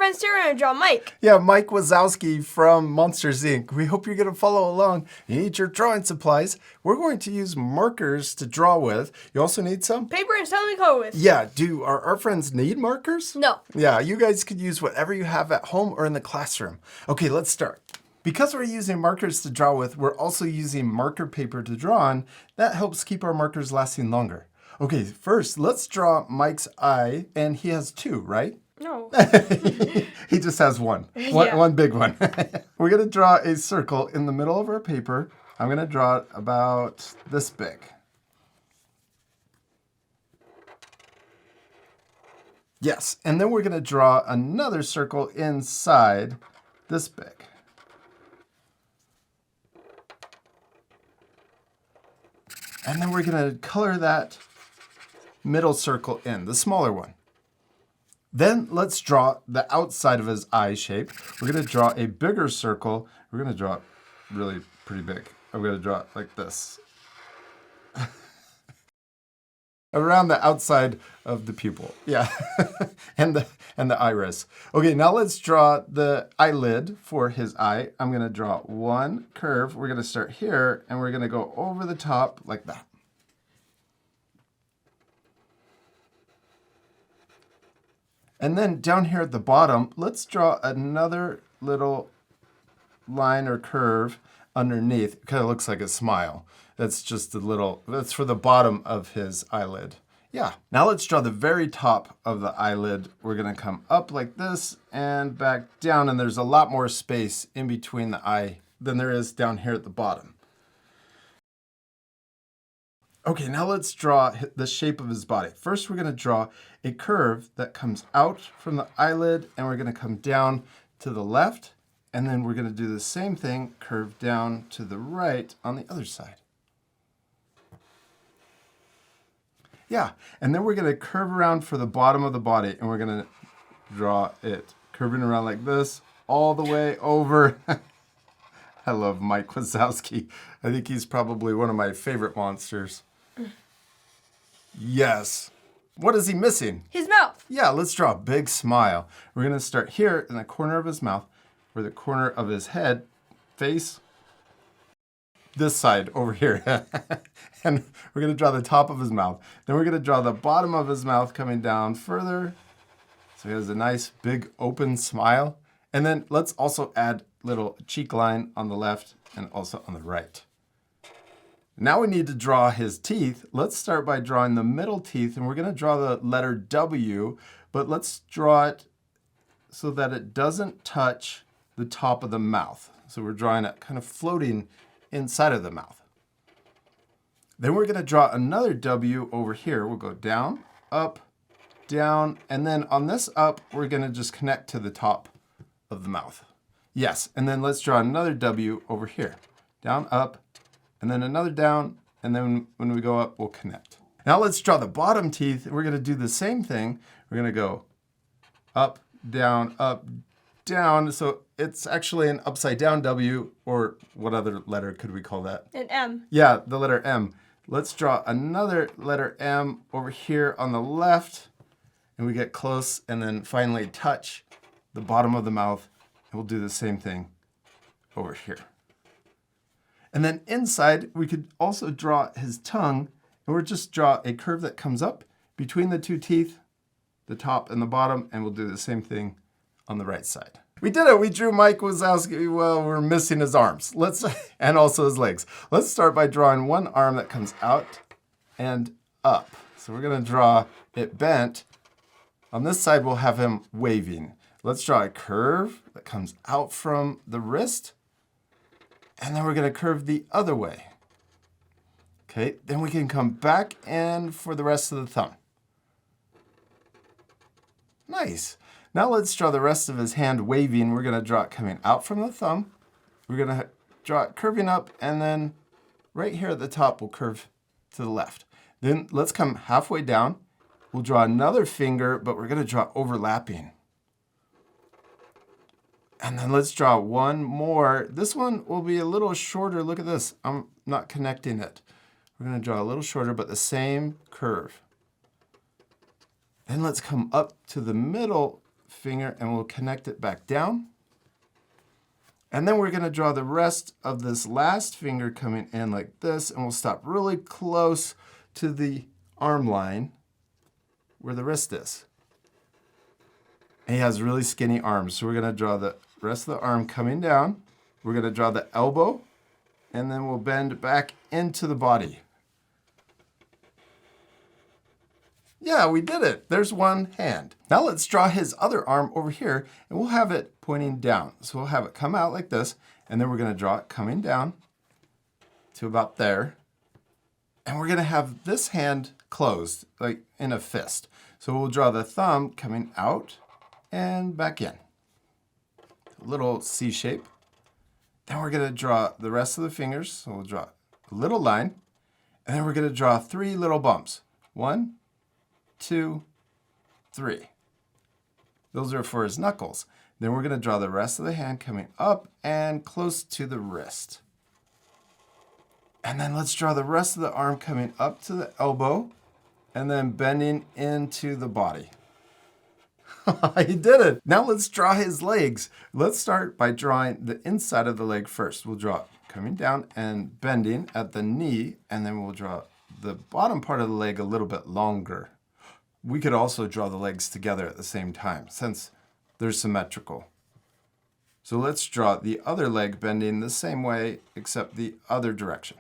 friends too are going to draw Mike. Yeah, Mike Wazowski from Monsters, Inc. We hope you're going to follow along. You need your drawing supplies. We're going to use markers to draw with. You also need some? Paper and something to color with. Yeah, do our friends need markers? No. Yeah, you guys could use whatever you have at home or in the classroom. Okay, let's start. Because we're using markers to draw with, we're also using marker paper to draw on. That helps keep our markers lasting longer. Okay, first, let's draw Mike's eye, and he has two, right? No. He just has one. Yeah. One big one. We're going to draw a circle in the middle of our paper. I'm going to draw it about this big. Yes, and then we're going to draw another circle inside this big. And then we're going to color that middle circle in, the smaller one. Then let's draw the outside of his eye shape. We're going to draw a bigger circle. We're going to draw it really pretty big. I'm going to draw it like this. Around the outside of the pupil. Yeah. and the iris. Okay, now let's draw the eyelid for his eye. I'm going to draw one curve. We're going to start here, and we're going to go over the top like that. And then down here at the bottom, let's draw another little line or curve underneath. It kind of looks like a smile. That's just a little, that's for the bottom of his eyelid. Yeah. Now let's draw the very top of the eyelid. We're going to come up like this and back down, and there's a lot more space in between the eye than there is down here at the bottom. Okay, now let's draw the shape of his body. First, we're going to draw a curve that comes out from the eyelid, and we're going to come down to the left, and then we're going to do the same thing, curve down to the right on the other side. Yeah, and then we're going to curve around for the bottom of the body, and we're going to draw it curving around like this all the way over. I love Mike Wazowski. I think he's probably one of my favorite monsters. Yes. What is he missing? His mouth. Yeah, let's draw a big smile. We're going to start here in the corner of his mouth, or the corner of his head, face, this side over here. And we're going to draw the top of his mouth. Then we're going to draw the bottom of his mouth coming down further. So he has a nice big open smile. And then let's also add little cheek line on the left and also on the right. Now we need to draw his teeth. Let's start by drawing the middle teeth, and we're going to draw the letter W, but let's draw it so that it doesn't touch the top of the mouth. So we're drawing it kind of floating inside of the mouth. Then we're going to draw another W over here. We'll go down, up, down, and then on this up, we're going to just connect to the top of the mouth. Yes, and then let's draw another W over here. Down, up, and then another down, and then when we go up, we'll connect. Now let's draw the bottom teeth. We're going to do the same thing. We're going to go up, down, down. So it's actually an upside down W, or what other letter could we call that? An M. Yeah, the letter M. Let's draw another letter M over here on the left, and we get close, and then finally touch the bottom of the mouth, and we'll do the same thing over here. And then inside, we could also draw his tongue, and we'll just draw a curve that comes up between the two teeth, the top and the bottom, and we'll do the same thing on the right side. We did it. We drew Mike Wazowski. Well, we're missing his arms. And also his legs. Let's start by drawing one arm that comes out and up. So we're going to draw it bent. On this side, we'll have him waving. Let's draw a curve that comes out from the wrist. And then we're going to curve the other way. Okay, then we can come back in for the rest of the thumb. Nice. Now let's draw the rest of his hand waving. We're going to draw it coming out from the thumb. We're going to draw it curving up, and then right here at the top, we'll curve to the left. Then let's come halfway down. We'll draw another finger, but we're going to draw overlapping. And then let's draw one more. This one will be a little shorter. Look at this. I'm not connecting it. We're going to draw a little shorter, but the same curve. Then let's come up to the middle finger and we'll connect it back down. And then we're going to draw the rest of this last finger coming in like this, and we'll stop really close to the arm line where the wrist is. And he has really skinny arms, so we're going to draw the rest of the arm coming down. We're going to draw the elbow, and then we'll bend back into the body. Yeah, we did it. There's one hand. Now let's draw his other arm over here, and we'll have it pointing down. So we'll have it come out like this, and then we're going to draw it coming down to about there. And we're going to have this hand closed, like in a fist. So we'll draw the thumb coming out and back in. A little C shape. Then we're going to draw the rest of the fingers. So we'll draw a little line, and then we're going to draw 3 little bumps. 1, 2, 3. Those are for his knuckles. Then we're going to draw the rest of the hand coming up and close to the wrist. And then let's draw the rest of the arm coming up to the elbow and then bending into the body. He did it. Now let's draw his legs. Let's start by drawing the inside of the leg first. We'll draw coming down and bending at the knee, and then we'll draw the bottom part of the leg a little bit longer. We could also draw the legs together at the same time since they're symmetrical. So let's draw the other leg bending the same way except the other direction.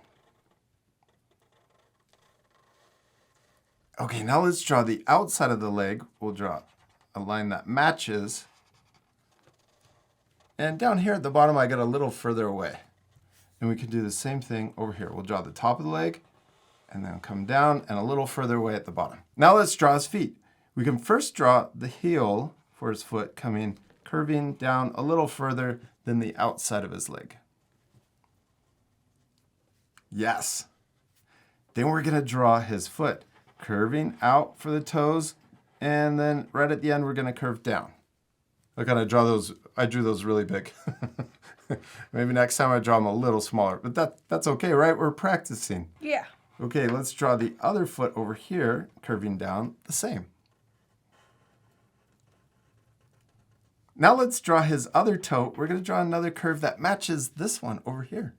Okay, now let's draw the outside of the leg. We'll draw a line that matches. And down here at the bottom, I got a little further away. And we can do the same thing over here. We'll draw the top of the leg and then come down and a little further away at the bottom. Now let's draw his feet. We can first draw the heel for his foot curving down a little further than the outside of his leg. Yes. Then we're going to draw his foot curving out for the toes, and then right at the end we're going to curve down. I drew those really big. Maybe next time I draw them a little smaller, but that's okay, right? We're practicing. Yeah. Okay, let's draw the other foot over here, curving down the same. Now let's draw his other toe. We're going to draw another curve that matches this one over here.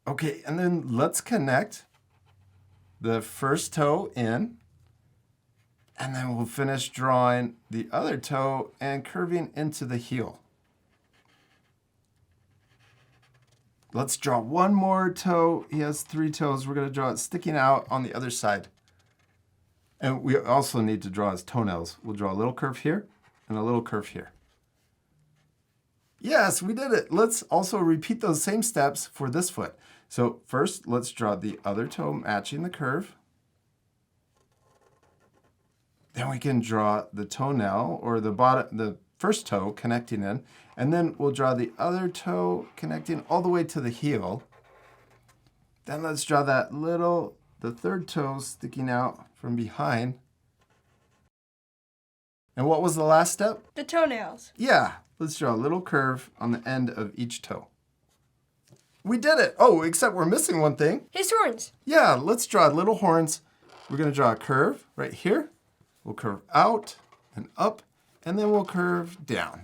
Okay, and then let's connect the first toe in, and then we'll finish drawing the other toe and curving into the heel. Let's draw one more toe. He has 3 toes. We're going to draw it sticking out on the other side. And we also need to draw his toenails. We'll draw a little curve here and a little curve here. Yes, we did it. Let's also repeat those same steps for this foot. So first, let's draw the other toe matching the curve. Then we can draw the toenail or the first toe connecting in, and then we'll draw the other toe connecting all the way to the heel. Then let's draw the third toe sticking out from behind. And what was the last step? The toenails. Yeah, let's draw a little curve on the end of each toe. We did it. Oh, except we're missing one thing. His horns. Yeah, let's draw little horns. We're going to draw a curve right here. We'll curve out and up, and then we'll curve down.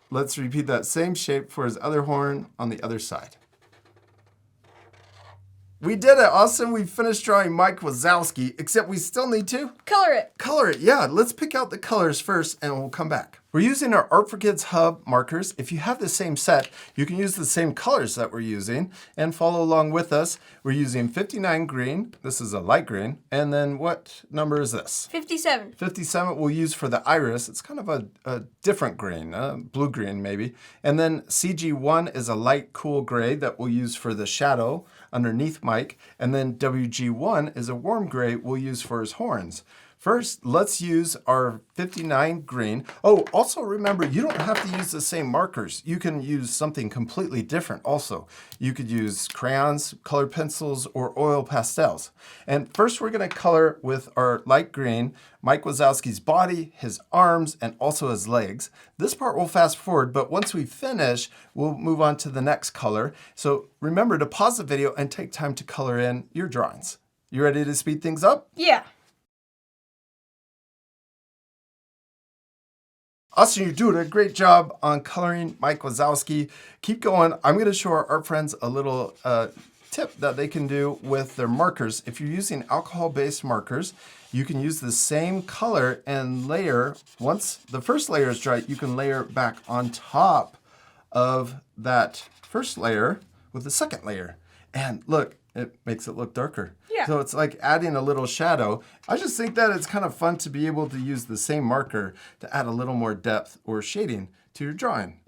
Let's repeat that same shape for his other horn on the other side. We did it. Awesome. We finished drawing Mike Wazowski, except we still need to Color it. color it. Yeah, let's pick out the colors first and we'll come back. We're using our Art for Kids Hub markers. If you have the same set, you can use the same colors that we're using and follow along with us. We're using 59 green. This is a light green. And then what number is this? 57. 57 we'll use for the iris. It's kind of a different green, blue-green maybe. And then CG1 is a light, cool gray that we'll use for the shadow underneath Mike. And then WG1 is a warm gray we'll use for his horns. First, let's use our 59 green. Oh, also remember, you don't have to use the same markers. You can use something completely different also. You could use crayons, colored pencils, or oil pastels. And first, we're going to color with our light green Mike Wazowski's body, his arms, and also his legs. This part we'll fast forward, but once we finish, we'll move on to the next color. So remember to pause the video and take time to color in your drawings. You ready to speed things up? Yeah. Austin, you're doing a great job on coloring, Mike Wazowski. Keep going. I'm going to show our art friends a little tip that they can do with their markers. If you're using alcohol-based markers, you can use the same color and layer. Once the first layer is dry, you can layer back on top of that first layer with the second layer. And look, it makes it look darker. Yeah. So it's like adding a little shadow. I just think that it's kind of fun to be able to use the same marker to add a little more depth or shading to your drawing.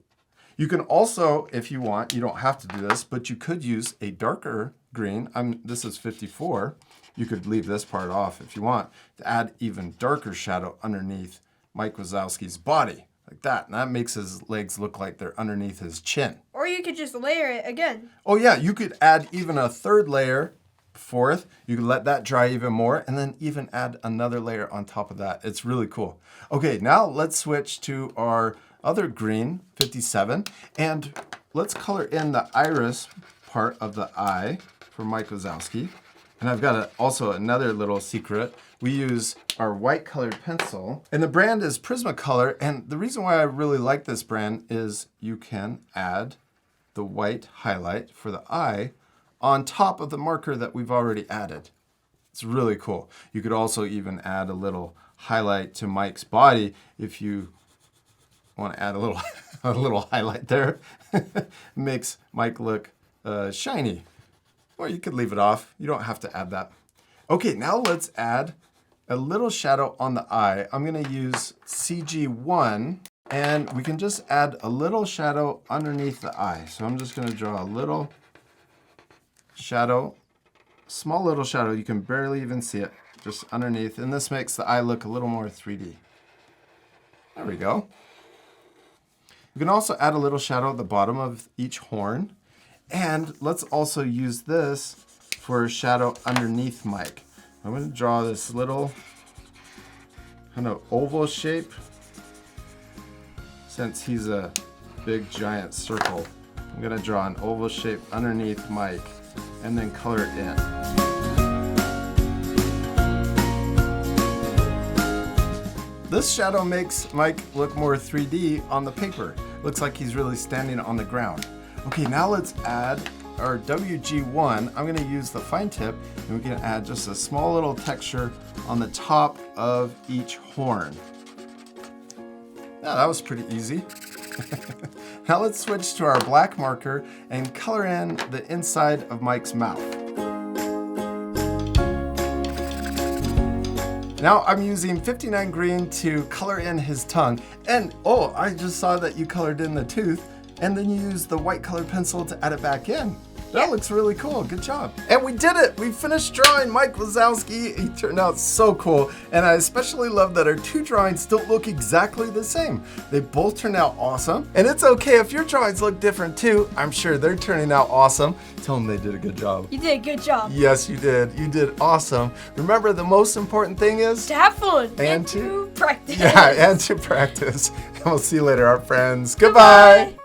You can also, if you want, you don't have to do this, but you could use a darker green. This is 54. You could leave this part off if you want to add even darker shadow underneath Mike Wazowski's body, like that. And that makes his legs look like they're underneath his chin. Or you could just layer it again. Oh yeah, you could add even a third layer, fourth. You could let that dry even more, and then even add another layer on top of that. It's really cool. Okay, now let's switch to our other green, 57, and let's color in the iris part of the eye for Mike Wazowski. And I've got also another little secret. We use our white colored pencil, and the brand is Prismacolor. And the reason why I really like this brand is you can add the white highlight for the eye on top of the marker that we've already added. It's really cool. You could also even add a little highlight to Mike's body if you want to add a little highlight there. Makes Mike look shiny. Or you could leave it off. You don't have to add that. Okay, now let's add a little shadow on the eye. I'm going to use CG1, and we can just add a little shadow underneath the eye. So I'm just going to draw a little shadow, small little shadow. You can barely even see it, just underneath. And this makes the eye look a little more 3D. There we go. You can also add a little shadow at the bottom of each horn. And let's also use this for a shadow underneath Mike. I'm going to draw this little kind of oval shape. Since he's a big giant circle, I'm going to draw an oval shape underneath Mike and then color it in. This shadow makes Mike look more 3D on the paper. Looks like he's really standing on the ground. Okay, now let's add our WG1. I'm going to use the fine tip, and we can add just a small little texture on the top of each horn. Now that was pretty easy. Now let's switch to our black marker and color in the inside of Mike's mouth. Now I'm using 59 green to color in his tongue. And oh, I just saw that you colored in the tooth, and then you used the white colored pencil to add it back in. That looks really cool. Good job. And we did it. We finished drawing Mike Wazowski. He turned out so cool. And I especially love that our two drawings don't look exactly the same. They both turned out awesome. And it's okay if your drawings look different too. I'm sure they're turning out awesome. Tell them they did a good job. You did a good job. Yes, you did. You did awesome. Remember, the most important thing is to have fun and to practice. Yeah, and to practice. And we'll see you later, our friends. Goodbye.